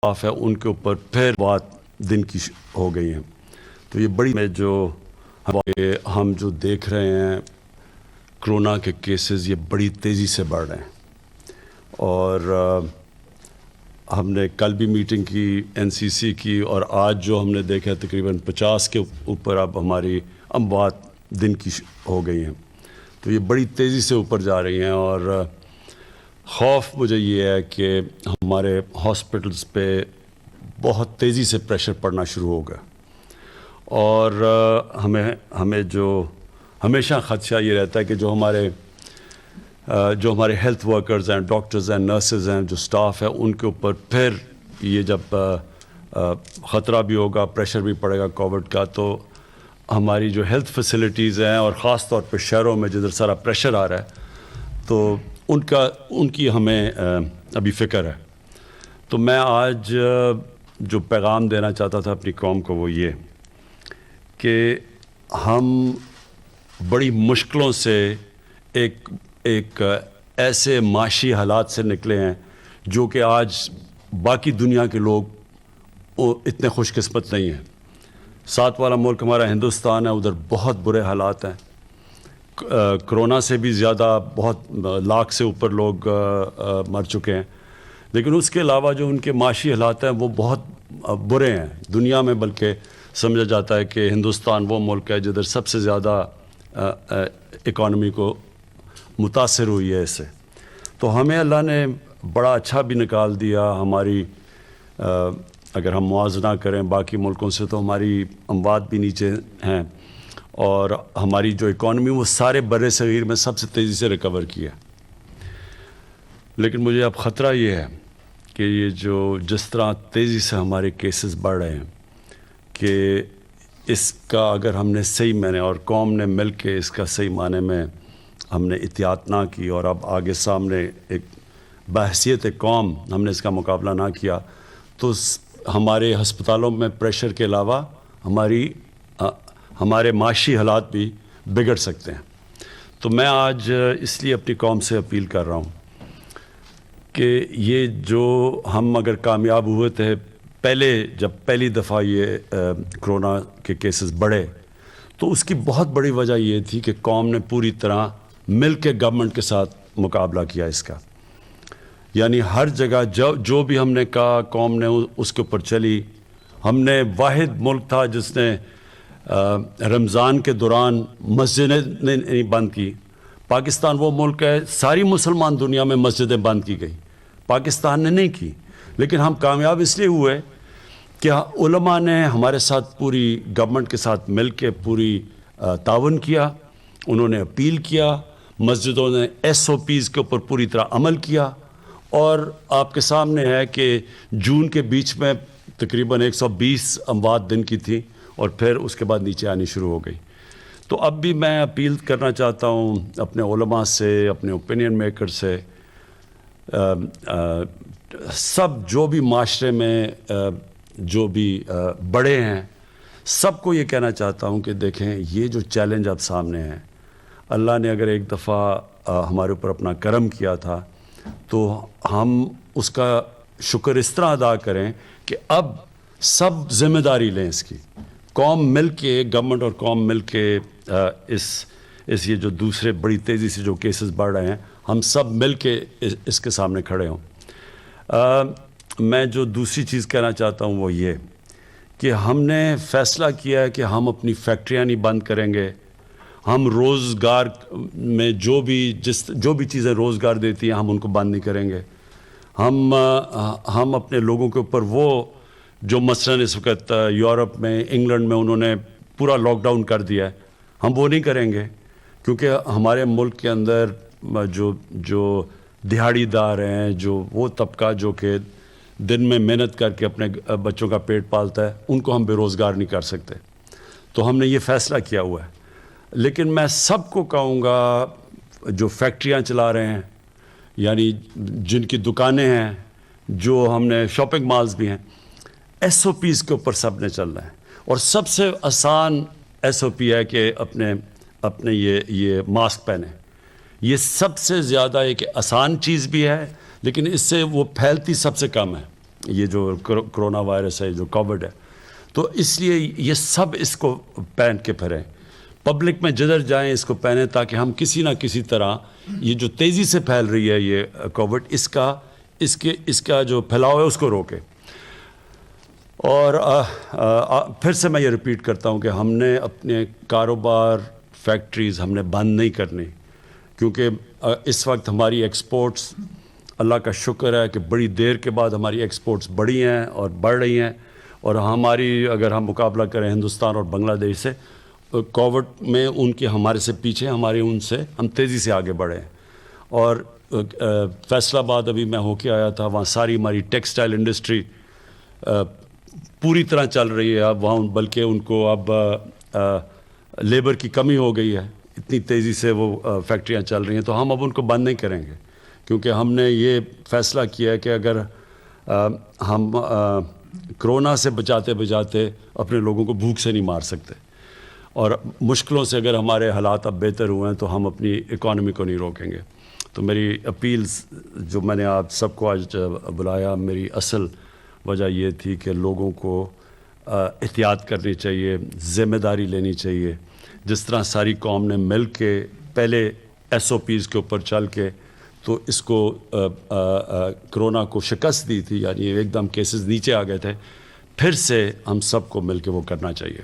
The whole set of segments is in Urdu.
صاف ہے ان کے اوپر پھر بات دن کی ہو گئی ہیں. تو یہ بڑی میں جو ہم جو دیکھ رہے ہیں کرونا کے کیسز یہ بڑی تیزی سے بڑھ رہے ہیں. اور ہم نے کل بھی میٹنگ کی NCC کی اور آج جو ہم نے دیکھا تقریباً 50 کے اوپر اب ہماری اموات دن کی ہو گئی ہیں. تو یہ بڑی تیزی سے اوپر جا رہی ہیں اور خوف مجھے یہ ہے کہ ہمارے ہاسپٹلس پہ بہت تیزی سے پریشر پڑنا شروع ہوگا. اور ہمیں جو ہمیشہ خدشہ یہ رہتا ہے کہ جو ہمارے ہیلتھ ورکرز ہیں، ڈاکٹرز ہیں، نرسز ہیں، جو سٹاف ہے ان کے اوپر پھر یہ جب خطرہ بھی ہوگا، پریشر بھی پڑے گا کووڈ کا، تو ہماری جو ہیلتھ فیسلٹیز ہیں اور خاص طور پہ شہروں میں جدھر سارا پریشر آ رہا ہے تو ان کی ہمیں ابھی فکر ہے. تو میں آج جو پیغام دینا چاہتا تھا اپنی قوم کو وہ یہ کہ ہم بڑی مشکلوں سے ایک ایسے معاشی حالات سے نکلے ہیں جو کہ آج باقی دنیا کے لوگ اتنے خوش قسمت نہیں ہیں. ساتھ والا ملک ہمارا ہندوستان ہے، ادھر بہت برے حالات ہیں. کرونا سے بھی زیادہ بہت لاکھ سے اوپر لوگ مر چکے ہیں، لیکن اس کے علاوہ جو ان کے معاشی حالات ہیں وہ بہت برے ہیں دنیا میں. بلکہ سمجھا جاتا ہے کہ ہندوستان وہ ملک ہے جدھر سب سے زیادہ اکانومی کو متاثر ہوئی ہے اس سے. تو ہمیں اللہ نے بڑا اچھا بھی نکال دیا. ہماری اگر ہم موازنہ کریں باقی ملکوں سے تو ہماری اموات بھی نیچے ہیں اور ہماری جو اکانومی وہ سارے بر صغیر میں سب سے تیزی سے ریکور کیا. لیکن مجھے اب خطرہ یہ ہے کہ یہ جس طرح تیزی سے ہمارے کیسز بڑھ رہے ہیں کہ اس کا اگر ہم نے صحیح معنی اور قوم نے مل کے اس کا صحیح معنی میں ہم نے احتیاط نہ کی اور اب آگے سامنے ایک بحیثیت قوم ہم نے اس کا مقابلہ نہ کیا تو ہمارے ہسپتالوں میں پریشر کے علاوہ ہمارے معاشی حالات بھی بگڑ سکتے ہیں. تو میں آج اس لیے اپنی قوم سے اپیل کر رہا ہوں کہ یہ جو ہم اگر کامیاب ہوئے تھے جب پہلی دفعہ یہ کرونا کے کیسز بڑھے تو اس کی بہت بڑی وجہ یہ تھی کہ قوم نے پوری طرح مل کے گورنمنٹ کے ساتھ مقابلہ کیا اس کا. یعنی ہر جگہ جو بھی ہم نے کہا قوم نے اس کے اوپر چلی. ہم نے واحد ملک تھا جس نے رمضان کے دوران مسجدیں نہیں بند کی. پاکستان وہ ملک ہے ساری مسلمان دنیا میں مسجدیں بند کی گئی، پاکستان نے نہیں کی. لیکن ہم کامیاب اس لیے ہوئے کہ علماء نے ہمارے ساتھ پوری گورنمنٹ کے ساتھ مل کے پوری تعاون کیا. انہوں نے اپیل کیا، مسجدوں نے SOPs کے اوپر پوری طرح عمل کیا. اور آپ کے سامنے ہے کہ جون کے بیچ میں تقریباً 120 اموات دن کی تھی اور پھر اس کے بعد نیچے آنی شروع ہو گئی. تو اب بھی میں اپیل کرنا چاہتا ہوں اپنے علماء سے، اپنے اوپینین میکر سے، سب جو بھی معاشرے میں جو بھی بڑے ہیں سب کو یہ کہنا چاہتا ہوں کہ دیکھیں یہ جو چیلنج اب سامنے ہے، اللہ نے اگر ایک دفعہ ہمارے اوپر اپنا کرم کیا تھا تو ہم اس کا شکر اس طرح ادا کریں کہ اب سب ذمہ داری لیں اس کی. قوم مل کے، گورنمنٹ اور قوم مل کے اس یہ جو دوسرے بڑی تیزی سے جو کیسز بڑھ رہے ہیں ہم سب مل کے اس کے سامنے کھڑے ہوں. میں جو دوسری چیز کہنا چاہتا ہوں وہ یہ کہ ہم نے فیصلہ کیا ہے کہ ہم اپنی فیکٹریاں نہیں بند کریں گے. ہم روزگار میں جو بھی چیزیں روزگار دیتی ہیں ہم ان کو بند نہیں کریں گے. ہم اپنے لوگوں کے اوپر وہ جو مثلاً اس وقت یورپ میں، انگلینڈ میں انہوں نے پورا لاک ڈاؤن کر دیا ہے، ہم وہ نہیں کریں گے. کیونکہ ہمارے ملک کے اندر جو دہاڑی دار ہیں، جو وہ طبقہ جو کہ دن میں محنت کر کے اپنے بچوں کا پیٹ پالتا ہے، ان کو ہم بے روزگار نہیں کر سکتے. تو ہم نے یہ فیصلہ کیا ہوا ہے. لیکن میں سب کو کہوں گا جو فیکٹریاں چلا رہے ہیں، یعنی جن کی دکانیں ہیں، جو ہم نے شاپنگ مالز بھی ہیں، SOPs کے اوپر سب نے چلنا ہے. اور سب سے آسان SOP ہے کہ اپنے یہ ماسک پہنیں. یہ سب سے زیادہ ایک آسان چیز بھی ہے لیکن اس سے وہ پھیلتی سب سے کم ہے. یہ جو کرونا وائرس ہے, جو کووڈ ہے. تو اس لیے یہ سب اس کو پہن کے پھریں, پبلک میں جدھر جائیں اس کو پہنیں, تاکہ ہم کسی نہ کسی طرح یہ جو تیزی سے پھیل رہی ہے یہ کووڈ, اس کا جو پھیلاؤ ہے اس کو روکیں. اور پھر سے میں یہ ریپیٹ کرتا ہوں کہ ہم نے اپنے کاروبار, فیکٹریز ہم نے بند نہیں کرنی, کیونکہ اس وقت ہماری ایکسپورٹس, اللہ کا شکر ہے کہ بڑی دیر کے بعد ہماری ایکسپورٹس بڑھی ہیں اور بڑھ رہی ہیں. اور ہماری اگر ہم مقابلہ کریں ہندوستان اور بنگلہ دیش سے, کووڈ میں ان کے ہمارے سے پیچھے, ہمارے ان سے ہم تیزی سے آگے بڑھے ہیں. اور فیصل آباد ابھی میں ہو کے آیا تھا, وہاں ساری ہماری ٹیکسٹائل انڈسٹری پوری طرح چل رہی ہے اب وہاں, بلکہ ان کو اب لیبر کی کمی ہو گئی ہے, اتنی تیزی سے وہ فیکٹریاں چل رہی ہیں. تو ہم اب ان کو بند نہیں کریں گے, کیونکہ ہم نے یہ فیصلہ کیا ہے کہ اگر ہم کرونا سے بچاتے اپنے لوگوں کو بھوک سے نہیں مار سکتے, اور مشکلوں سے اگر ہمارے حالات اب بہتر ہوئے ہیں تو ہم اپنی اکانومی کو نہیں روکیں گے. تو میری اپیلز جو میں نے آپ سب کو آج بلایا, میری اصل وجہ یہ تھی کہ لوگوں کو احتیاط کرنی چاہیے, ذمہ داری لینی چاہیے. جس طرح ساری قوم نے مل کے پہلے SOPs کے اوپر چل کے تو اس کو کرونا کو شکست دی تھی, یعنی ایک دم کیسز نیچے آ گئے تھے, پھر سے ہم سب کو مل کے وہ کرنا چاہیے.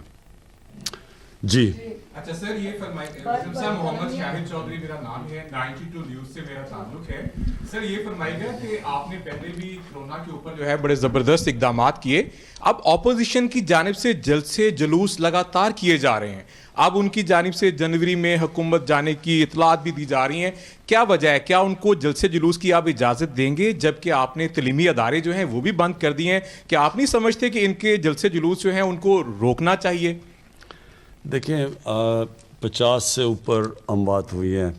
جی اچھا سر, یہ فرمائیے, محمد شاہد چودھری میرا نام ہے, 92 نیوز سے میرا تعلق ہے. سر یہ فرمائیے گا کہ آپ نے پہلے بھی کرونا کے اوپر جو ہے بڑے زبردست اقدامات کیے, اب اپوزیشن کی جانب سے جلسے جلوس لگاتار کیے جا رہے ہیں, اب ان کی جانب سے جنوری میں حکومت جانے کی اطلاعات بھی دی جا رہی ہیں, کیا وجہ ہے؟ کیا ان کو جلسے جلوس کی آپ اجازت دیں گے, جبکہ آپ نے تعلیمی ادارے جو ہیں وہ بھی بند کر دیے ہیں؟ کیا آپ نہیں سمجھتے کہ ان کے جلسے جلوس جو ہیں ان کو روکنا چاہیے؟ دیکھیں 50 سے اوپر اموات ہوئی ہیں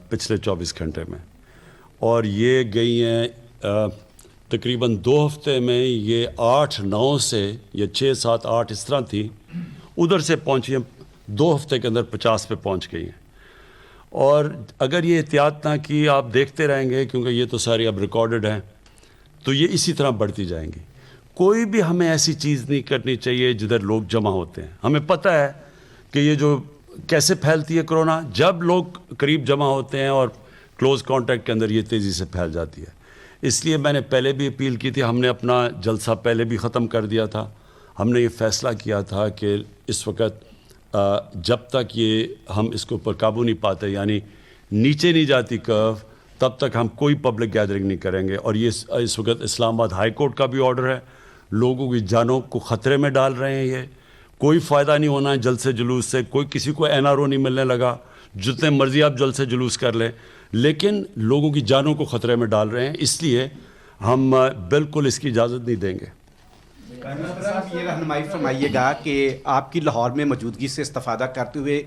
پچھلے 24 گھنٹے میں, اور یہ گئی ہیں تقریباً 2 ہفتے میں, یہ 8-9 سے یا 6-7-8 اس طرح تھی, ادھر سے پہنچی ہیں 2 ہفتے کے اندر 50 پہ پہنچ گئی ہیں. اور اگر یہ احتیاط نہ کی, آپ دیکھتے رہیں گے کیونکہ یہ تو ساری اب ریکارڈڈ ہیں, تو یہ اسی طرح بڑھتی جائیں گی. کوئی بھی ہمیں ایسی چیز نہیں کرنی چاہیے جدھر لوگ جمع ہوتے ہیں. ہمیں پتہ ہے کہ یہ جو کیسے پھیلتی ہے کرونا, جب لوگ قریب جمع ہوتے ہیں اور کلوز کانٹیکٹ کے اندر یہ تیزی سے پھیل جاتی ہے. اس لیے میں نے پہلے بھی اپیل کی تھی, ہم نے اپنا جلسہ پہلے بھی ختم کر دیا تھا. ہم نے یہ فیصلہ کیا تھا کہ اس وقت جب تک یہ ہم اس کے اوپر قابو نہیں پاتے, یعنی نیچے نہیں جاتی کرو, تب تک ہم کوئی پبلک گیدرنگ نہیں کریں گے. اور یہ اس وقت اسلام آباد ہائی کورٹ کا بھی آرڈر ہے, لوگوں کی جانوں کو خطرے میں ڈال رہے ہیں. یہ کوئی فائدہ نہیں ہونا ہے جلسے جلوس سے, کوئی کسی کو NRO نہیں ملنے لگا, جتنے مرضی آپ جلسے جلوس کر لیں, لیکن لوگوں کی جانوں کو خطرے میں ڈال رہے ہیں. اس لیے ہم بالکل اس کی اجازت نہیں دیں گے. صاحب یہ رہنمائی فرمائیے گا کہ آپ کی لاہور میں موجودگی سے استفادہ کرتے ہوئے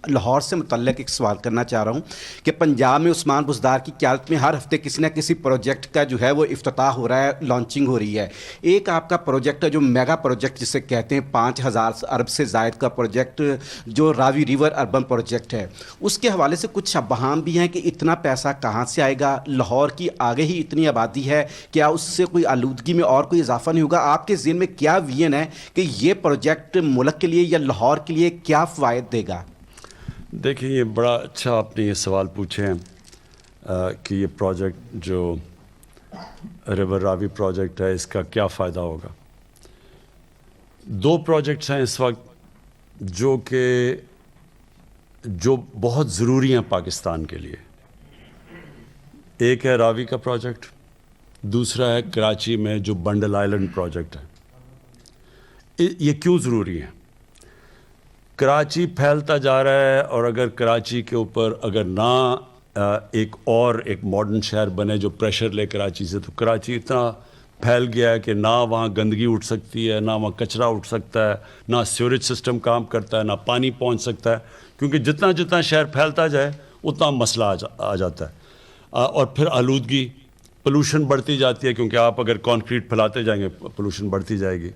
لاہور سے متعلق ایک سوال کرنا چاہ رہا ہوں کہ پنجاب میں عثمان بزدار کی قیادت میں ہر ہفتے کسی نہ کسی پروجیکٹ کا جو ہے وہ افتتاح ہو رہا ہے, لانچنگ ہو رہی ہے. ایک آپ کا پروجیکٹ ہے جو میگا پروجیکٹ جسے کہتے ہیں, 5000 ارب سے زائد کا پروجیکٹ, جو راوی ریور اربن پروجیکٹ ہے. اس کے حوالے سے کچھ ابہام بھی ہیں کہ اتنا پیسہ کہاں سے آئے گا, لاہور کی آگے ہی اتنی آبادی ہے, کیا اس سے کوئی آلودگی میں اور کوئی اضافہ نہیں ہوگا؟ آپ کے ذہن میں کیا ویژن ہے کہ یہ پروجیکٹ ملک کے لیے یا لاہور کے لیے کیا فوائد دے گا؟ دیکھیں, یہ بڑا اچھا آپ نے یہ سوال پوچھے ہیں کہ یہ پروجیکٹ جو ریور راوی پروجیکٹ ہے اس کا کیا فائدہ ہوگا. 2 پروجیکٹس ہیں اس وقت جو بہت ضروری ہیں پاکستان کے لیے. ایک ہے راوی کا پروجیکٹ, دوسرا ہے کراچی میں جو بنڈل آئلینڈ پروجیکٹ ہے. یہ کیوں ضروری ہے؟ کراچی پھیلتا جا رہا ہے, اور اگر کراچی کے اوپر اگر نہ ایک ماڈرن شہر بنے جو پریشر لے کراچی سے, تو کراچی اتنا پھیل گیا ہے کہ نہ وہاں گندگی اٹھ سکتی ہے, نہ وہاں کچرا اٹھ سکتا ہے, نہ سیوریج سسٹم کام کرتا ہے, نہ پانی پہنچ سکتا ہے, کیونکہ جتنا شہر پھیلتا جائے اتنا مسئلہ آ جاتا ہے. اور پھر آلودگی, پولوشن بڑھتی جاتی ہے, کیونکہ آپ اگر کانکریٹ پھیلاتے جائیں گے پولوشن بڑھتی جائے گی.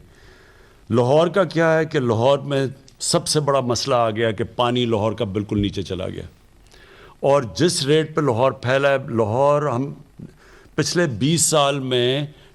لاہور کا کیا ہے کہ لاہور میں سب سے بڑا مسئلہ آ گیا کہ پانی لاہور کا بالکل نیچے چلا گیا, اور جس ریٹ پہ لاہور پھیلا ہے, لاہور ہم پچھلے 20 سال میں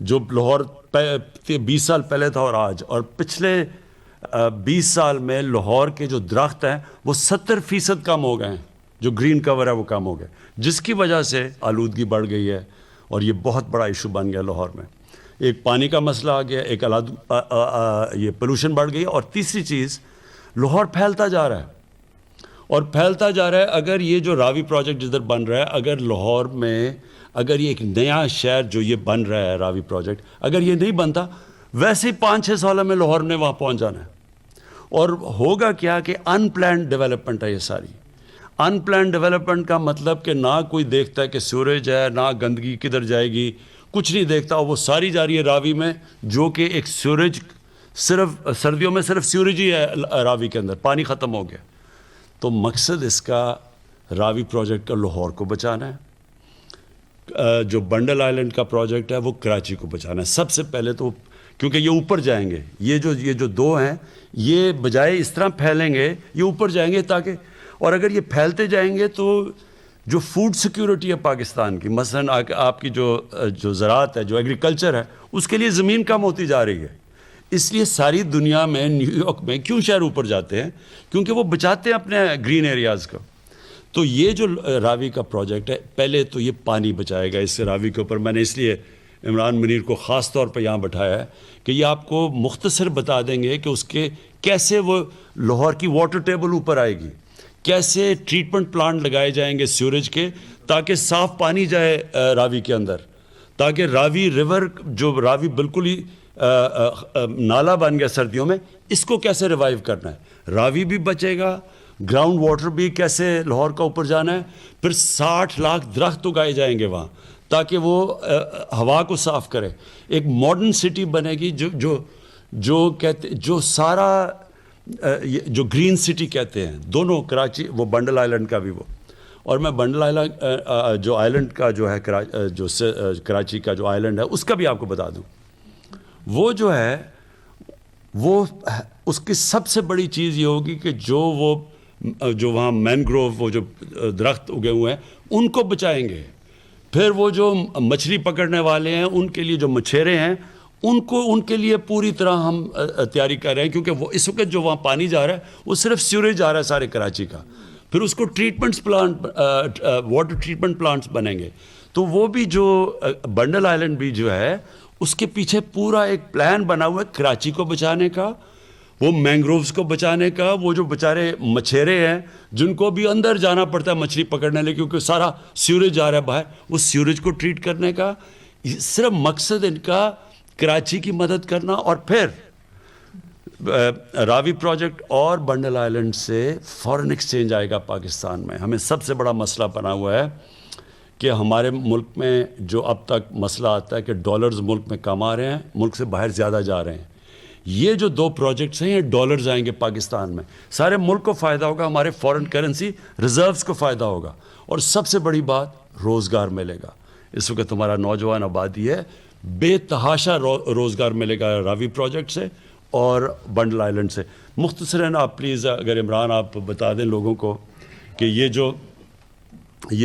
جو لاہور 20 سال پہلے تھا اور آج. اور پچھلے 20 سال میں لاہور کے جو درخت ہیں وہ 70% کم ہو گئے ہیں, جو گرین کور ہے وہ کم ہو گئے, جس کی وجہ سے آلودگی بڑھ گئی ہے اور یہ بہت بڑا ایشو بن گیا لاہور میں. ایک پانی کا مسئلہ آ گیا, ایک یہ پولوشن بڑھ گئی, اور تیسری چیز لاہور پھیلتا جا رہا ہے اور پھیلتا جا رہا ہے. اگر یہ جو راوی پروجیکٹ جدھر بن رہا ہے, اگر لاہور میں اگر یہ ایک نیا شہر جو یہ بن رہا ہے راوی پروجیکٹ, اگر یہ نہیں بنتا, ویسے ہی 5-6 سالوں میں لاہور نے وہاں پہنچ جانا ہے. اور ہوگا کیا کہ ان پلانڈ ڈیولپمنٹ ہے یہ ساری. ان پلانڈ ڈیولپمنٹ کا مطلب کہ نہ کوئی دیکھتا ہے کہ سیوریج ہے, نہ گندگی کدھر جائے گی, کچھ نہیں دیکھتا, وہ ساری جا رہی ہے راوی میں, جو کہ ایک سیوریج, صرف سردیوں میں صرف سیوریج ہی ہے راوی کے اندر, پانی ختم ہو گیا. تو مقصد اس کا راوی پروجیکٹ کا لاہور کو بچانا ہے. جو بنڈل آئلینڈ کا پروجیکٹ ہے وہ کراچی کو بچانا ہے سب سے پہلے تو, کیونکہ یہ اوپر جائیں گے, یہ جو دو ہیں یہ بجائے اس طرح پھیلیں گے, یہ اوپر جائیں گے تاکہ, اور اگر یہ پھیلتے جائیں گے تو جو فوڈ سیکیورٹی ہے پاکستان کی, مثلا آپ کی جو زراعت ہے, جو ایگریکلچر ہے, اس کے لیے زمین کم ہوتی جا رہی ہے. اس لیے ساری دنیا میں, نیو یارک میں کیوں شہر اوپر جاتے ہیں, کیونکہ وہ بچاتے ہیں اپنے گرین ایریاز کو. تو یہ جو راوی کا پروجیکٹ ہے, پہلے تو یہ پانی بچائے گا. اس سے راوی کے اوپر میں نے اس لیے عمران منیر کو خاص طور پہ یہاں بٹھایا ہے کہ یہ آپ کو مختصر بتا دیں گے کہ اس کے کیسے وہ لاہور کی واٹر ٹیبل اوپر آئے گی, کیسے ٹریٹمنٹ پلانٹ لگائے جائیں گے سیوریج کے, تاکہ صاف پانی جائے راوی کے اندر, تاکہ راوی ریور, جو راوی بالکل ہی نالا بن گیا سردیوں میں, اس کو کیسے ریوائیو کرنا ہے. راوی بھی بچے گا, گراؤنڈ واٹر بھی کیسے لاہور کا اوپر جانا ہے. پھر 60 لاکھ درخت اگائے جائیں گے وہاں تاکہ وہ ہوا کو صاف کرے. ایک ماڈرن سٹی بنے گی جو کہتے, جو سارا جو گرین سٹی کہتے ہیں, دونوں کراچی, وہ بنڈل آئلینڈ کا بھی وہ, اور میں بنڈل آئلینڈ جو آئلینڈ کا جو ہے جو کراچی کا جو آئلینڈ ہے اس کا بھی آپ کو بتا دوں. وہ جو ہے وہ اس کی سب سے بڑی چیز یہ ہوگی کہ جو وہاں مینگروو, وہ جو درخت اگے ہوئے ہیں, ان کو بچائیں گے. پھر وہ جو مچھلی پکڑنے والے ہیں, ان کے لیے جو مچھیرے ہیں, ان کے لیے پوری طرح ہم تیاری کر رہے ہیں, کیونکہ وہ اس وقت جو وہاں پانی جا رہا ہے وہ صرف سیوریج جا رہا ہے سارے کراچی کا. پھر اس کو واٹر ٹریٹمنٹ پلانٹس بنیں گے. تو وہ بھی جو بنڈل آئلینڈ بھی جو ہے, اس کے پیچھے پورا ایک پلان بنا ہوا ہے کراچی کو بچانے کا, وہ مینگرووز کو بچانے کا. وہ جو بیچارے مچھیرے ہیں جن کو بھی اندر جانا پڑتا ہے مچھلی پکڑنے لے, کیونکہ سارا سیوریج جا رہا ہے باہر, وہ سیوریج کو ٹریٹ کرنے کا. صرف مقصد ان کا کراچی کی مدد کرنا. اور پھر راوی پروجیکٹ اور بنڈل آئلینڈ سے فارن ایکسچینج آئے گا پاکستان میں. ہمیں سب سے بڑا مسئلہ بنا ہوا ہے کہ ہمارے ملک میں جو اب تک مسئلہ آتا ہے کہ ڈالرز ملک میں کم آ رہے ہیں, ملک سے باہر زیادہ جا رہے ہیں. یہ جو 2 پروجیکٹس ہیں, یہ ڈالرز آئیں گے پاکستان میں, سارے ملک کو فائدہ ہوگا, ہمارے فارن کرنسی ریزروز کو فائدہ ہوگا, اور سب سے بڑی بات روزگار ملے گا. اس وقت ہمارا نوجوان آبادی ہے, بے تحاشا روزگار ملے گا راوی پروجیکٹ سے اور بنڈل آئلینڈ سے. مختصراً آپ پلیز اگر عمران آپ بتا دیں لوگوں کو کہ یہ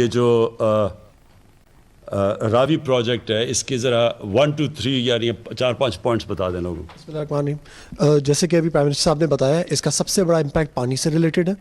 جو راوی پروجیکٹ ہے, اس کے ذرا 1 2 3 یعنی 4-5 پوائنٹس بتا دیں لوگوں کو. بسم اللہ الرحمن الرحیم. جیسے کہ ابھی پرائم منسٹر صاحب نے بتایا, اس کا سب سے بڑا امپیکٹ پانی سے ریلیٹڈ ہے.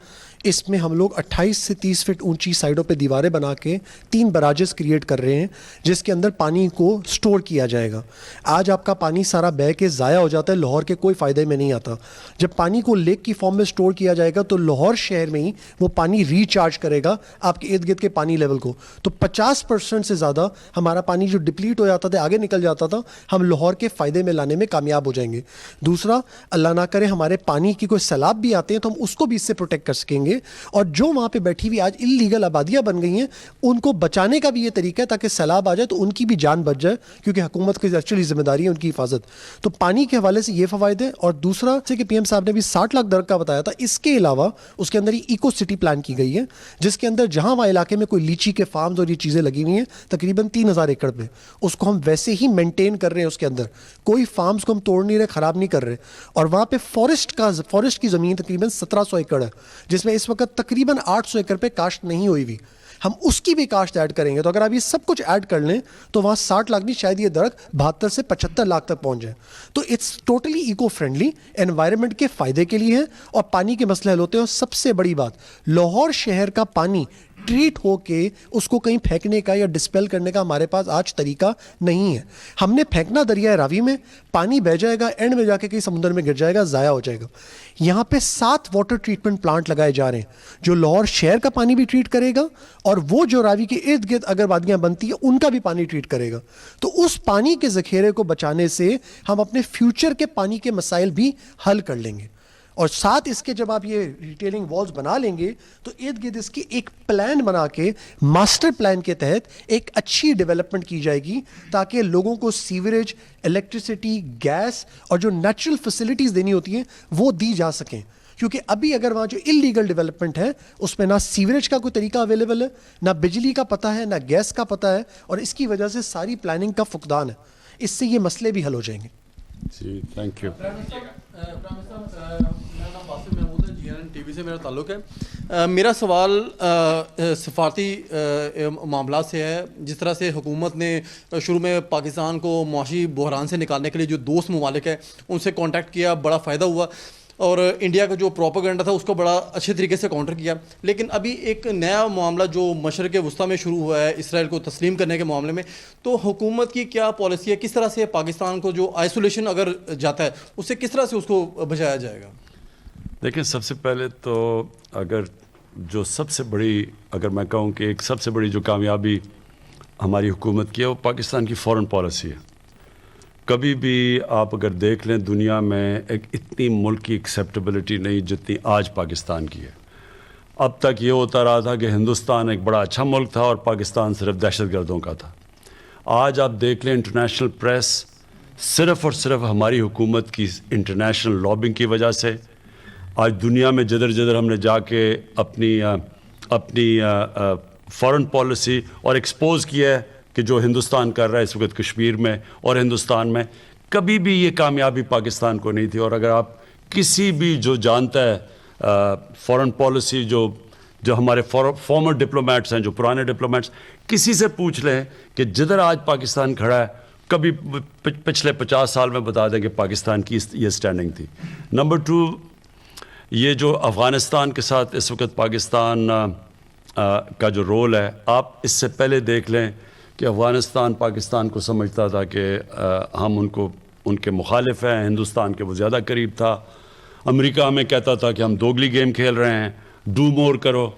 اس میں ہم لوگ 28 سے 30 فٹ اونچی سائڈوں پہ دیواریں بنا کے 3 براجز کریٹ کر رہے ہیں, جس کے اندر پانی کو سٹور کیا جائے گا. آج آپ کا پانی سارا بہہ کے ضائع ہو جاتا ہے, لاہور کے کوئی فائدے میں نہیں آتا. جب پانی کو لیک کی فارم میں سٹور کیا جائے گا تو لاہور شہر میں ہی وہ پانی ریچارج کرے گا آپ کے ارد گرد کے پانی لیول کو. تو 50% سے زیادہ ہمارا پانی جو ڈپلیٹ ہو جاتا تھا, آگے نکل جاتا تھا, ہم لاہور کے فائدے میں لانے میں کامیاب ہو جائیں گے. دوسرا, اللہ نہ کرے ہمارے پانی کی کوئی سیلاب بھی آتے ہیں تو ہم اس کو بھی اس سے پروٹیکٹ کر سکیں گے. اور جو وہاں پہ بیٹھی ہوئی آج انلیگل آبادیاں بن گئی ہیں, ان کو بچانے کا بھی یہ طریقہ ہے تاکہ سیلاب آ جائے تو ان کی بھی جان بچ جائے, کیونکہ حکومت کی ایکچولی ذمہ داری ہے ان کی حفاظت. تو پانی کے حوالے سے یہ فوائد ہیں. اور دوسرا سے کہ پی ایم صاحب نے بھی 60 لاکھ درخت کا بتایا تھا, اس کے علاوہ اس کے اندر ہی ایکو سٹی پلان کی گئی ہے, جس کے اندر جہاں وہاں علاقے میں کوئی لیچی کے فارمز اور یہ چیزیں لگی ہوئی ہیں تقریباً 3000 ایکڑ پہ, اس کو ہم ویسے ہی مینٹین کر رہے ہیں. اس کے اندر کوئی فارمز کو ہم توڑ نہیں رہے, خراب نہیں کر رہے. اور وہاں پہ فارسٹ کی زمین تقریباً 1700 ایکڑ ہے, جس میں اس وقت تقریباً 800 ایکڑ پہ کاشت نہیں ہوئی ہوئی. ہم اس کی بھی کاشت ایڈ کریں گے. تو اگر آپ یہ سب کچھ ایڈ کر لیں تو وہاں 60 لاکھ نہیں شاید یہ درخت 72 سے 75 لاکھ تک پہنچ جائے. تو it's totally eco friendly, environment کے فائدے کے لیے ہے اور پانی کے مسئلے حل ہوتے ہیں. اور سب سے بڑی بات, لاہور شہر کا پانی ٹریٹ ہو کے اس کو کہیں پھینکنے کا یا ڈسپیل کرنے کا ہمارے پاس آج طریقہ نہیں ہے. ہم نے پھینکنا دریائے راوی میں, پانی بہ جائے گا, اینڈ میں جا کے کہیں سمندر میں گر جائے گا, ضائع ہو جائے گا. یہاں پہ 7 واٹر ٹریٹمنٹ پلانٹ لگائے جا رہے ہیں جو لاہور شہر کا پانی بھی ٹریٹ کرے گا اور وہ جو راوی کے ارد گرد اگر وادیاں بنتی ہیں ان کا بھی پانی ٹریٹ کرے گا. تو اس پانی کے ذخیرے کو بچانے سے ہم اپنے فیوچر کے پانی کے مسائل بھی حل کر لیں گے. اور ساتھ اس کے جب آپ یہ ریٹیلنگ والز بنا لیں گے تو ارد گرد اس کی ایک پلان بنا کے ماسٹر پلان کے تحت ایک اچھی ڈیولپمنٹ کی جائے گی تاکہ لوگوں کو سیوریج, الیکٹریسٹی, گیس اور جو نیچرل فیسلٹیز دینی ہوتی ہیں وہ دی جا سکیں. کیونکہ ابھی اگر وہاں جو انلیگل ڈیولپمنٹ ہے اس میں نہ سیوریج کا کوئی طریقہ اویلیبل ہے, نہ بجلی کا پتہ ہے, نہ گیس کا پتہ ہے, اور اس کی وجہ سے ساری پلاننگ کا فقدان ہے. اس سے یہ مسئلے بھی حل ہو جائیں گے. جی تھینک یو. میرا نام باسم محمود ہے, GNN TV سے میرا تعلق ہے. میرا سوال سفارتی معاملات سے ہے. جس طرح سے حکومت نے شروع میں پاکستان کو معاشی بحران سے نکالنے کے لیے جو دوست ممالک ہیں ان سے کانٹیکٹ کیا, بڑا فائدہ ہوا, اور انڈیا کا جو پروپیگنڈا تھا اس کو بڑا اچھے طریقے سے کاؤنٹر کیا. لیکن ابھی ایک نیا معاملہ جو مشرق وسطیٰ میں شروع ہوا ہے اسرائیل کو تسلیم کرنے کے معاملے میں, تو حکومت کی کیا پالیسی ہے, کس طرح سے پاکستان کو جو آئسولیشن اگر جاتا ہے اس سے کس طرح سے اس کو بچایا جائے گا؟ دیکھیں, سب سے پہلے تو اگر جو سب سے بڑی, اگر میں کہوں کہ ایک سب سے بڑی جو کامیابی ہماری حکومت کی ہے وہ پاکستان کی فورن پالیسی ہے. کبھی بھی آپ اگر دیکھ لیں دنیا میں ایک اتنی ملک کی ایکسیپٹیبلٹی نہیں جتنی آج پاکستان کی ہے. اب تک یہ ہوتا رہا تھا کہ ہندوستان ایک بڑا اچھا ملک تھا اور پاکستان صرف دہشت گردوں کا تھا. آج آپ دیکھ لیں انٹرنیشنل پریس صرف اور صرف ہماری حکومت کی انٹرنیشنل لابنگ کی وجہ سے آج دنیا میں جدھر جدھر ہم نے جا کے اپنی فورن پالیسی اور ایکسپوز کیا ہے کہ جو ہندوستان کر رہا ہے اس وقت کشمیر میں اور ہندوستان میں, کبھی بھی یہ کامیابی پاکستان کو نہیں تھی. اور اگر آپ کسی بھی جو جانتا ہے فورن پالیسی جو ہمارے فارمر ڈپلومیٹس ہیں, جو پرانے ڈپلومیٹس, کسی سے پوچھ لیں کہ جدھر آج پاکستان کھڑا ہے کبھی پچھلے 50 سال میں بتا دیں کہ پاکستان کی یہ سٹینڈنگ تھی. نمبر 2, یہ جو افغانستان کے ساتھ اس وقت پاکستان کا جو رول ہے, آپ اس سے پہلے دیکھ لیں کہ افغانستان پاکستان کو سمجھتا تھا کہ ہم ان کے مخالف ہیں, ہندوستان کے وہ زیادہ قریب تھا. امریکہ ہمیں کہتا تھا کہ ہم دوگلی گیم کھیل رہے ہیں, ڈو مور کرو.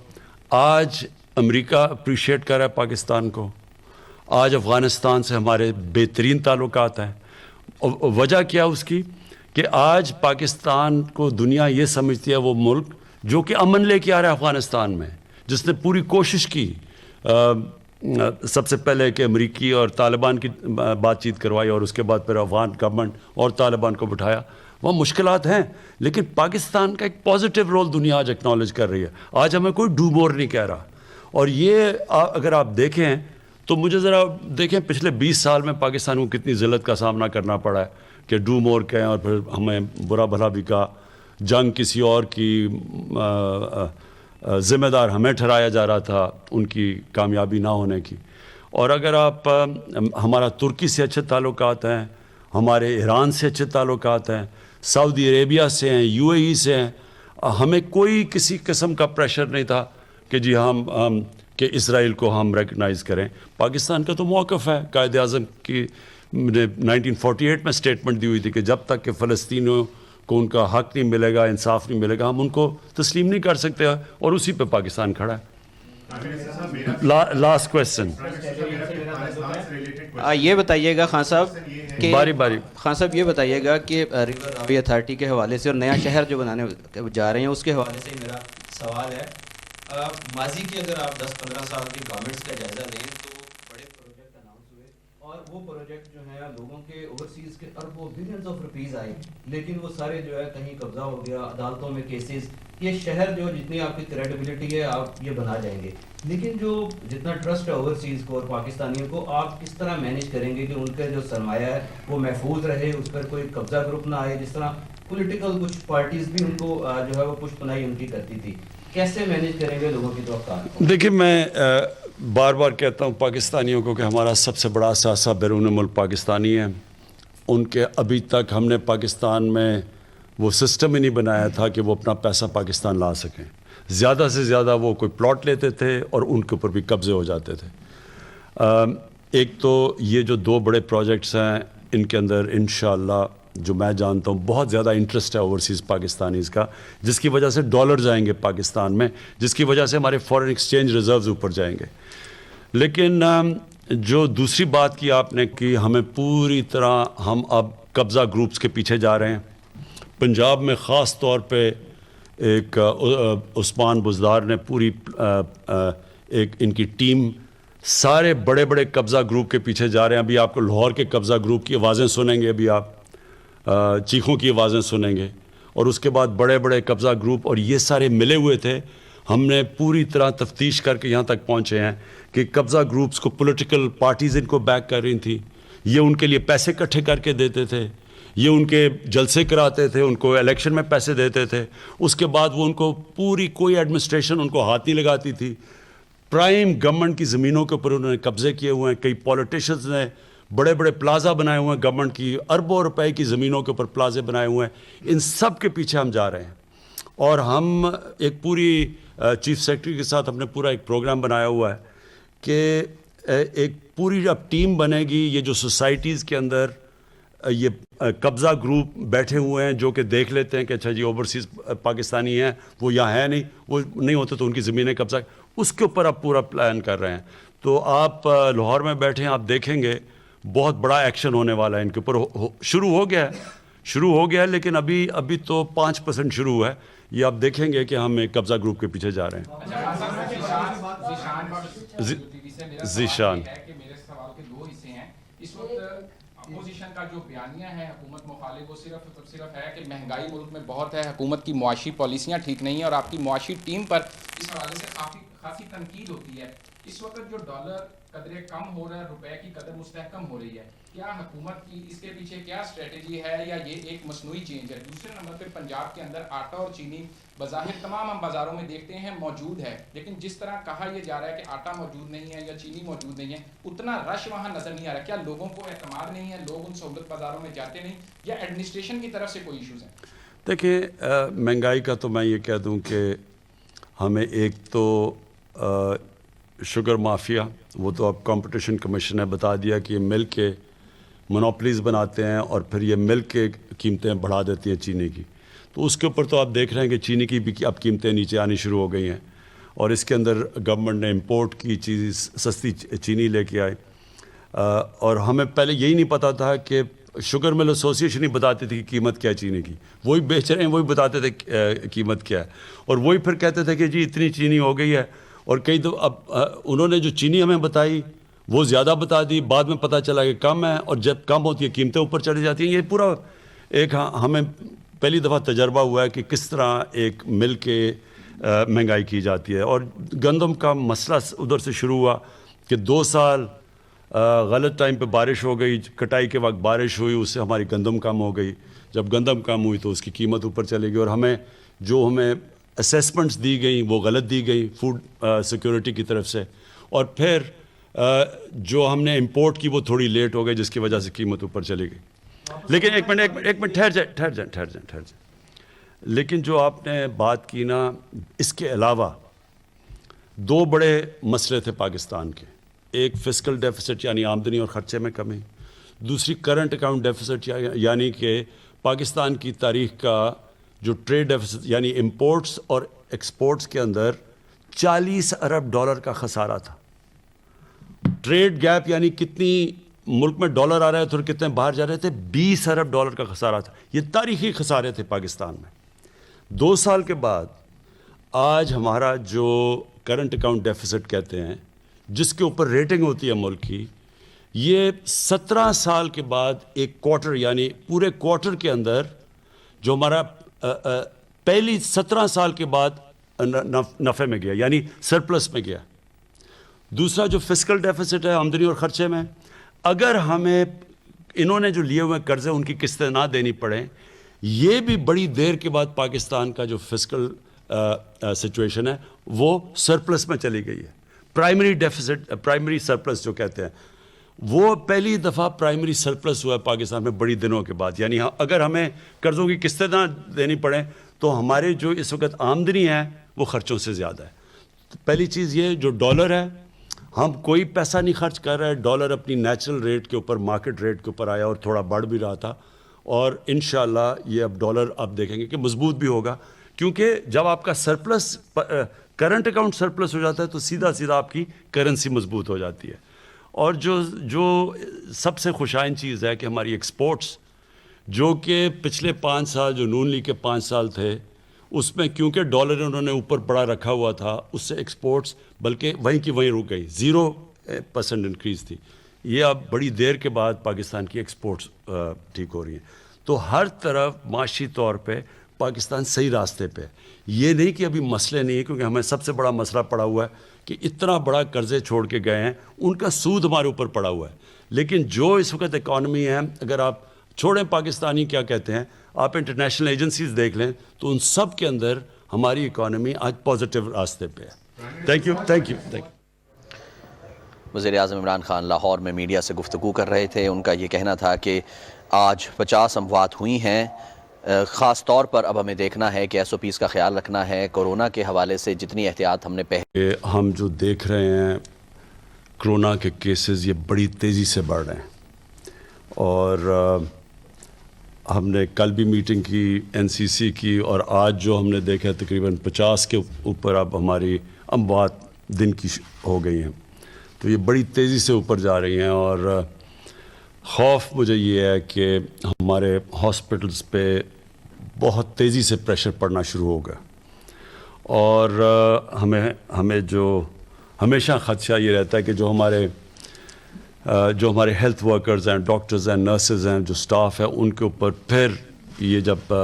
آج امریکہ اپریشیٹ کر رہا ہے پاکستان کو. آج افغانستان سے ہمارے بہترین تعلقات ہیں. وجہ کیا اس کی کہ آج پاکستان کو دنیا یہ سمجھتی ہے وہ ملک جو کہ امن لے کے آ رہا ہے افغانستان میں, جس نے پوری کوشش کی سب سے پہلے کہ امریکی اور طالبان کی بات چیت کروائی اور اس کے بعد پھر افغان گورنمنٹ اور طالبان کو بٹھایا. وہاں مشکلات ہیں لیکن پاکستان کا ایک پازیٹیو رول دنیا آج ایکنالج کر رہی ہے. آج ہمیں کوئی ڈو مور نہیں کہہ رہا. اور یہ اگر آپ دیکھیں تو مجھے ذرا دیکھیں پچھلے 20 سال میں پاکستان کو کتنی ذلت کا سامنا کرنا پڑا ہے کہ ڈو مور کہیں, اور پھر ہمیں برا بھلا بھی کہا, جنگ کسی اور کی ذمہ دار ہمیں ٹھہرایا جا رہا تھا ان کی کامیابی نہ ہونے کی. اور اگر آپ ہمارا ترکی سے اچھے تعلقات ہیں, ہمارے ایران سے اچھے تعلقات ہیں, سعودی عربیہ سے ہیں, UAE سے ہیں, ہمیں کوئی کسی قسم کا پریشر نہیں تھا کہ جی ہم کہ اسرائیل کو ہم ریکگنائز کریں. پاکستان کا تو موقف ہے, قائد اعظم کی 1948 میں سٹیٹمنٹ دی ہوئی تھی کہ جب تک کہ فلسطینیوں کو ان کا حق نہیں ملے گا, انصاف نہیں ملے گا, ہم ان کو تسلیم نہیں کر سکتے, اور اسی پہ پاکستان کھڑا ہے. Last question. یہ بتائیے گا خان صاحب کہ باری خان صاحب یہ بتائیے گا کہ ریور راوی اتھارٹی کے حوالے سے اور نیا شہر جو بنانے جا رہے ہیں اس کے حوالے سے میرا سوال ہے. ماضی کی اگر آپ 10-15 سال کی گورنمنٹس کا جائزہ لیں تو بڑے پروجیکٹ اناؤنس ہوئے اور وہ پروجیکٹ جو ہے لوگوں کے اوورسیز کے اربوں بلینز آف روپیز آئے, لیکن وہ سارے جو ہے کہیں قبضہ ہو گیا, عدالتوں میں کیسز. یہ شہر جو جتنی آپ کی کریڈیبلٹی ہے آپ یہ بنا جائیں گے, لیکن جو جتنا ٹرسٹ ہے اوورسیز کو اور پاکستانیوں کو, آپ کس طرح مینیج کریں گے کہ ان کا جو سرمایہ ہے وہ محفوظ رہے, اس پر کوئی قبضہ گروپ نہ آئے, جس طرح پولیٹیکل کچھ پارٹیز بھی ان کو جو ہے وہ پشت پناہی ان کی کرتی تھی. کیسے مینیج کریں گے لوگوں کی توقعات کو؟ دیکھیں میں بار بار کہتا ہوں پاکستانیوں کو کہ ہمارا سب سے بڑا اثاثہ بیرون ملک پاکستانی ہے. ان کے ابھی تک ہم نے پاکستان میں وہ سسٹم ہی نہیں بنایا تھا کہ وہ اپنا پیسہ پاکستان لا سکیں. زیادہ سے زیادہ وہ کوئی پلاٹ لیتے تھے اور ان کے اوپر بھی قبضے ہو جاتے تھے. ایک تو یہ جو 2 بڑے پروجیکٹس ہیں ان کے اندر انشاءاللہ جو میں جانتا ہوں بہت زیادہ انٹرسٹ ہے اوورسیز پاکستانیز کا, جس کی وجہ سے ڈالرز آئیں گے پاکستان میں, جس کی وجہ سے ہمارے فارن ایکسچینج ریزروز اوپر جائیں گے. لیکن جو دوسری بات کی آپ نے کی, ہمیں پوری طرح ہم اب قبضہ گروپس کے پیچھے جا رہے ہیں. پنجاب میں خاص طور پہ ایک عثمان بزدار نے پوری ایک ان کی ٹیم سارے بڑے بڑے قبضہ گروپ کے پیچھے جا رہے ہیں. ابھی آپ کو لاہور کے قبضہ گروپ کی آوازیں سنیں گے, ابھی آپ چیخوں کی آوازیں سنیں گے, اور اس کے بعد بڑے بڑے قبضہ گروپ, اور یہ سارے ملے ہوئے تھے. ہم نے پوری طرح تفتیش کر کے یہاں تک پہنچے ہیں کہ قبضہ گروپس کو پولیٹیکل پارٹیز ان کو بیک کر رہی تھیں, یہ ان کے لیے پیسے اکٹھے کر کے دیتے تھے, یہ ان کے جلسے کراتے تھے, ان کو الیکشن میں پیسے دیتے تھے. اس کے بعد وہ ان کو پوری کوئی ایڈمنسٹریشن ان کو ہاتھ نہیں لگاتی تھی. پرائم گورنمنٹ کی زمینوں کے اوپر انہوں نے قبضے کیے ہوئے ہیں. کئی پولیٹیشنز نے بڑے بڑے پلازا بنائے ہوئے ہیں, گورنمنٹ کی اربوں روپے کی زمینوں کے اوپر پلازے بنائے ہوئے ہیں. ان سب کے پیچھے ہم جا رہے ہیں, اور ہم ایک پوری چیف سیکرٹری کے ساتھ ہم نے پورا ایک پروگرام بنایا ہوا ہے کہ ایک پوری اب ٹیم بنے گی. یہ جو سوسائٹیز کے اندر یہ قبضہ گروپ بیٹھے ہوئے ہیں جو کہ دیکھ لیتے ہیں کہ اچھا جی اوورسیز پاکستانی ہیں, وہ یہاں ہے نہیں, وہ نہیں ہوتے تو ان کی زمینیں قبضہ, اس کے اوپر اب پورا پلان کر رہے ہیں. تو آپ لاہور میں بیٹھے ہیں, آپ دیکھیں گے بہت بڑا ایکشن ہونے والا ہے ان کے اوپر. شروع ہو گیا ہے لیکن ابھی تو 5% شروع ہوا ہے. یہ آپ دیکھیں گے کہ ہم ایک قبضہ گروپ کے پیچھے جا رہے ہیں. ذیشان میرے سوال کے 2 حصے ہیں. اس وقت اپوزیشن کا جو بیانیہ ہے حکومت مخالف, وہ صرف ہے کہ مہنگائی ملک میں بہت ہے, حکومت کی معاشی پالیسیاں ٹھیک نہیں ہیں, اور آپ کی معاشی ٹیم پر اس حوالے سے خاصی تنقید ہوتی ہے. اس وقت جو ڈالر قدرے کم ہو رہا ہے, روپے کی قدر مستحکم ہو رہی ہے, کیا حکومت کی اس کے پیچھے کیا اسٹریٹجی ہے, یا یہ ایک مصنوعی چینج ہے؟ دوسرے نمبر پہ پنجاب کے اندر آٹا اور چینی بظاہر تمام ہم بازاروں میں دیکھتے ہیں موجود ہے, لیکن جس طرح کہا یہ جا رہا ہے کہ آٹا موجود نہیں ہے یا چینی موجود نہیں ہے, اتنا رش وہاں نظر نہیں آ رہا. کیا لوگوں کو اعتماد نہیں ہے, لوگ ان سہولت بازاروں میں جاتے نہیں, یا ایڈمنسٹریشن کی طرف سے کوئی ایشوز ہیں؟ دیکھیں مہنگائی کا تو میں یہ کہہ دوں کہ ہمیں ایک تو شوگر مافیا, وہ تو اب کمپٹیشن کمیشن نے بتا دیا کہ یہ ملک کے مونوپلیز بناتے ہیں اور پھر یہ ملک کے قیمتیں بڑھا دیتی ہیں چینی کی. تو اس کے اوپر تو آپ دیکھ رہے ہیں کہ چینی کی بھی اب قیمتیں نیچے آنی شروع ہو گئی ہیں, اور اس کے اندر گورنمنٹ نے امپورٹ کی چیز سستی چینی لے کے آئے. اور ہمیں پہلے یہی نہیں پتا تھا کہ شوگر مل ایسوسیشن ہی بتاتی تھی کہ قیمت کیا ہے چینی کی, وہی بیچ رہے ہیں, وہی بتاتے تھے قیمت کیا ہے, اور وہی پھر کہتے تھے کہ جی اتنی چینی ہو گئی ہے. اور کئی تو اب انہوں نے جو چینی ہمیں بتائی وہ زیادہ بتا دی, بعد میں پتہ چلا کہ کم ہے, اور جب کم ہوتی ہے قیمتیں اوپر چلی جاتی ہیں. یہ پورا ایک ہمیں پہلی دفعہ تجربہ ہوا ہے کہ کس طرح ایک مل کے مہنگائی کی جاتی ہے. اور گندم کا مسئلہ ادھر سے شروع ہوا کہ 2 سال غلط ٹائم پہ بارش ہو گئی, کٹائی کے وقت بارش ہوئی, اس سے ہماری گندم کم ہو گئی. جب گندم کم ہوئی تو اس کی قیمت اوپر چلی گئی, اور ہمیں اسیسمنٹس دی گئیں وہ غلط دی گئی فوڈ سیکورٹی کی طرف سے, اور پھر جو ہم نے امپورٹ کی وہ تھوڑی لیٹ ہو گئی, جس کی وجہ سے قیمت اوپر چلی گئی. لیکن ایک منٹ ٹھہر جائیں. لیکن جو آپ نے بات کی نا, اس کے علاوہ 2 بڑے مسئلے تھے پاکستان کے. ایک فسکل ڈیفیسٹ یعنی آمدنی اور خرچے میں کمی, دوسری کرنٹ اکاؤنٹ ڈیفیسٹ یعنی کہ پاکستان کی تاریخ کا جو ٹریڈ ڈیفیسٹ یعنی امپورٹس اور ایکسپورٹس کے اندر $40 ارب کا خسارہ تھا. ٹریڈ گیپ یعنی کتنی ملک میں ڈالر آ رہے تھے اور کتنے باہر جا رہے تھے, $20 ارب کا خسارہ تھا. یہ تاریخی خسارے تھے پاکستان میں. 2 سال کے بعد آج ہمارا جو کرنٹ اکاؤنٹ ڈیفیسٹ کہتے ہیں, جس کے اوپر ریٹنگ ہوتی ہے ملک کی, یہ 17 سال کے بعد ایک کوارٹر یعنی پورے کوارٹر کے اندر جو ہمارا پہلی 17 سال کے بعد نفع میں گیا یعنی سرپلس میں گیا. دوسرا جو فسکل ڈیفیسٹ ہے آمدنی اور خرچے میں, اگر ہمیں انہوں نے جو لیے ہوئے قرضے ان کی قسطیں نہ دینی پڑیں, یہ بھی بڑی دیر کے بعد پاکستان کا جو فسکل سچویشن ہے وہ سرپلس میں چلی گئی ہے. پرائمری ڈیفیسٹ، پرائمری سرپلس جو کہتے ہیں، وہ پہلی دفعہ پرائمری سرپلس ہوا ہے پاکستان میں بڑی دنوں کے بعد. یعنی اگر ہمیں قرضوں کی قسطیں نہ دینی پڑیں تو ہمارے جو اس وقت آمدنی ہے وہ خرچوں سے زیادہ ہے. پہلی چیز یہ جو ڈالر ہے، ہم کوئی پیسہ نہیں خرچ کر رہے. ڈالر اپنی نیچرل ریٹ کے اوپر، مارکیٹ ریٹ کے اوپر آیا اور تھوڑا بڑھ بھی رہا تھا، اور انشاءاللہ یہ اب ڈالر آپ دیکھیں گے کہ مضبوط بھی ہوگا، کیونکہ جب آپ کا سرپلس، کرنٹ اکاؤنٹ سرپلس ہو جاتا ہے تو سیدھا سیدھا آپ کی کرنسی مضبوط ہو جاتی ہے. اور جو سب سے خوشائن چیز ہے کہ ہماری ایکسپورٹس، جو کہ پچھلے 5 سال جو نون لیگ کے 5 سال تھے، اس میں کیونکہ ڈالر انہوں نے اوپر بڑا رکھا ہوا تھا، اس سے ایکسپورٹس بلکہ وہیں کی وہیں رک گئی، 0% انکریز تھی. یہ اب بڑی دیر کے بعد پاکستان کی ایکسپورٹس ٹھیک ہو رہی ہیں. تو ہر طرف معاشی طور پہ پاکستان صحیح راستے پہ. یہ نہیں کہ ابھی مسئلے نہیں ہیں، کیونکہ ہمیں سب سے بڑا مسئلہ پڑا ہوا ہے کہ اتنا بڑا قرضے چھوڑ کے گئے ہیں، ان کا سود ہمارے اوپر پڑا ہوا ہے. لیکن جو اس وقت اکانومی ہے، اگر آپ چھوڑیں پاکستانی کیا کہتے ہیں، آپ انٹرنیشنل ایجنسیز دیکھ لیں تو ان سب کے اندر ہماری اکانومی آج پازیٹیو راستے پہ ہے. Thank you. وزیر اعظم عمران خان لاہور میں میڈیا سے گفتگو کر رہے تھے. ان کا یہ کہنا تھا کہ آج 50 اموات ہوئی ہیں. خاص طور پر اب ہمیں دیکھنا ہے کہ ایس او پیز کا خیال رکھنا ہے. کورونا کے حوالے سے جتنی احتیاط ہم نے کہ ہم جو دیکھ رہے ہیں کرونا کے کیسز یہ بڑی تیزی سے بڑھ رہے ہیں، اور ہم نے کل بھی میٹنگ کی NCC کی، اور آج جو ہم نے دیکھا تقریباً 50 کے اوپر اب ہماری اموات دن کی ہو گئی ہیں. تو یہ بڑی تیزی سے اوپر جا رہی ہیں، اور خوف مجھے یہ ہے کہ ہمارے ہاسپٹلس پہ بہت تیزی سے پریشر پڑنا شروع ہوگا. اور ہمیں جو ہمیشہ خدشہ یہ رہتا ہے کہ جو ہمارے ہیلتھ ورکرز ہیں، ڈاکٹرز ہیں، نرسز ہیں، جو سٹاف ہے، ان کے اوپر پھر یہ جب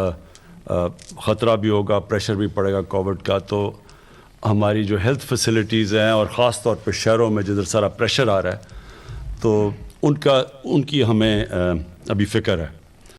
خطرہ بھی ہوگا، پریشر بھی پڑے گا کووڈ کا، تو ہماری جو ہیلتھ فیسلٹیز ہیں، اور خاص طور پہ شہروں میں جدھر سارا پریشر آ رہا ہے، تو ان کی ہمیں ابھی فکر ہے.